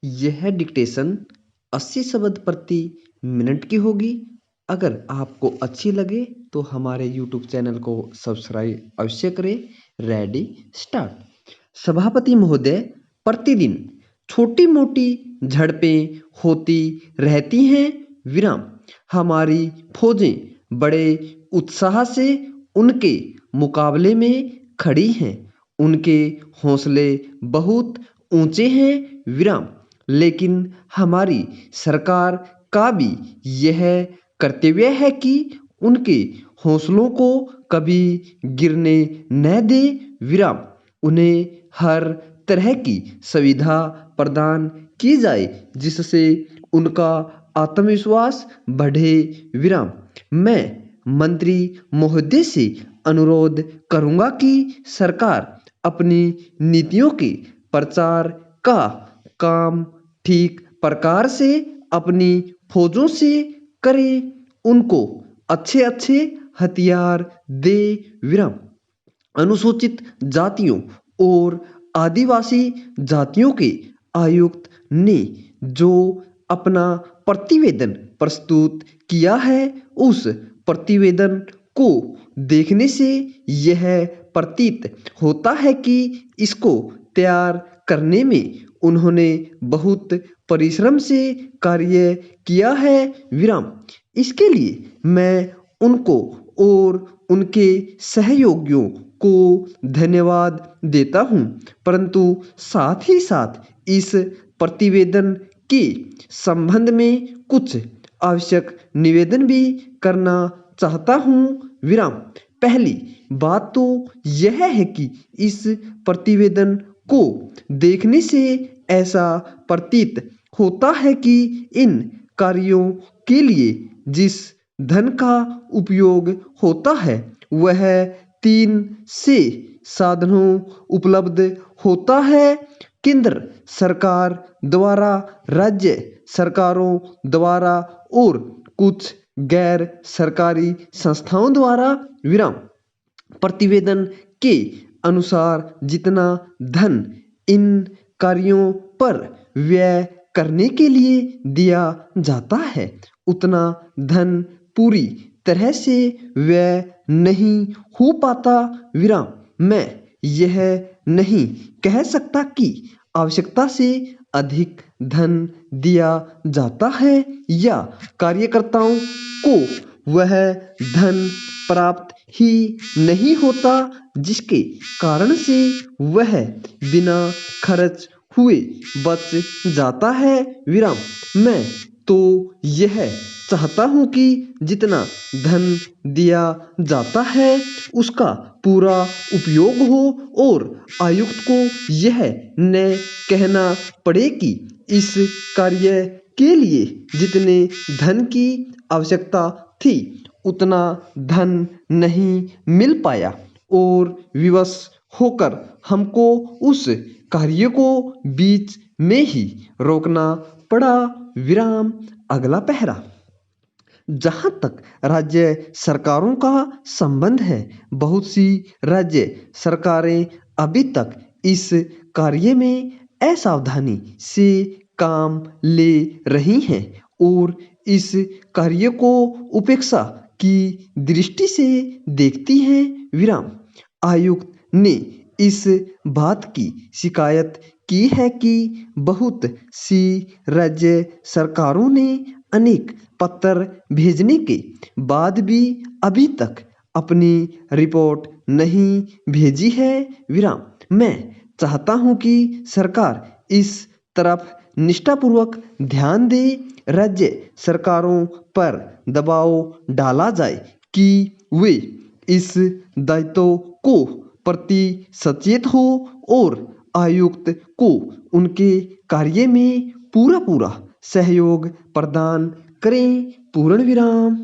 यह डिक्टेशन 80 शब्द प्रति मिनट की होगी। अगर आपको अच्छी लगे तो हमारे यूट्यूब चैनल को सब्सक्राइब अवश्य करें। Ready start. सभापति महोदय, प्रतिदिन छोटी मोटी झड़पें होती रहती हैं। विराम। हमारी फौजें बड़े उत्साह से उनके मुकाबले में खड़ी हैं। उनके हौसले बहुत ऊंचे हैं। विराम। लेकिन हमारी सरकार का भी यह कर्तव्य है कि उनके हौसलों को कभी गिरने न दे। विराम। उन्हें हर तरह की सुविधा प्रदान की जाए जिससे उनका आत्मविश्वास बढ़े। विराम। मैं मंत्री महोदय से अनुरोध करूंगा कि सरकार अपनी नीतियों के प्रचार का काम ठीक प्रकार से अपनी फौजों से करे। उनको अच्छे अच्छे हथियार दे। विराम। अनुसूचित जातियों और आदिवासी जातियों के आयुक्त ने जो अपना प्रतिवेदन प्रस्तुत किया है उस प्रतिवेदन को देखने से यह प्रतीत होता है कि इसको तैयार करने में उन्होंने बहुत परिश्रम से कार्य किया है। विराम। इसके लिए मैं उनको और उनके सहयोगियों को धन्यवाद देता हूँ, परंतु साथ ही साथ इस प्रतिवेदन के संबंध में कुछ आवश्यक निवेदन भी करना चाहता हूँ। विराम। पहली बात तो यह है कि इस प्रतिवेदन को देखने से ऐसा प्रतीत होता है कि इन कार्यों के लिए जिस धन का उपयोग होता है वह 3 से साधनों उपलब्ध होता है। केंद्र सरकार द्वारा, राज्य सरकारों द्वारा और कुछ गैर सरकारी संस्थाओं द्वारा। विराम। प्रतिवेदन के अनुसार जितना धन इन कार्यों पर व्यय करने के लिए दिया जाता है उतना धन पूरी तरह से व्यय नहीं हो पाता। विराम। मैं यह नहीं कह सकता कि आवश्यकता से अधिक धन दिया जाता है या कार्यकर्ताओं को वह धन प्राप्त ही नहीं होता जिसके कारण से वह बिना खर्च हुए बच जाता है। विराम। मैं तो यह चाहता हूँ कि जितना धन दिया जाता है उसका पूरा उपयोग हो और आयुक्त को यह न कहना पड़े कि इस कार्य के लिए जितने धन की आवश्यकता थी उतना धन नहीं मिल पाया और विवश होकर हमको उस कार्य को बीच में ही रोकना पड़ा। विराम। अगला पैरा। जहां तक राज्य सरकारों का संबंध है, बहुत सी राज्य सरकारें अभी तक इस कार्य में असावधानी से काम ले रही हैं और इस कार्य को उपेक्षा की दृष्टि से देखती हैं। विराम। आयुक्त ने इस बात की शिकायत की है कि बहुत सी राज्य सरकारों ने अनेक पत्र भेजने के बाद भी अभी तक अपनी रिपोर्ट नहीं भेजी है। विराम। मैं चाहता हूं कि सरकार इस तरफ निष्ठापूर्वक ध्यान दे। राज्य सरकारों पर दबाव डाला जाए कि वे इस दायित्व को प्रति सचेत हो और आयुक्त को उनके कार्य में पूरा सहयोग प्रदान करें। पूर्ण विराम।